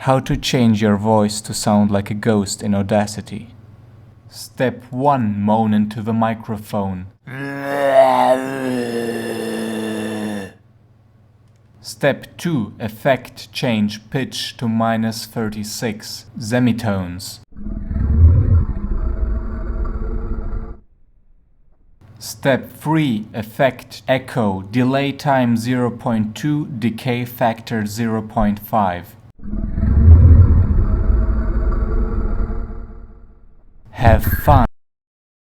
How to change your voice to sound like a ghost in Audacity. Step 1. Moan into the microphone. Step 2. Effect change pitch to -36. Semitones. Step 3. Effect echo delay time 0.2, decay factor 0.5. Have fun!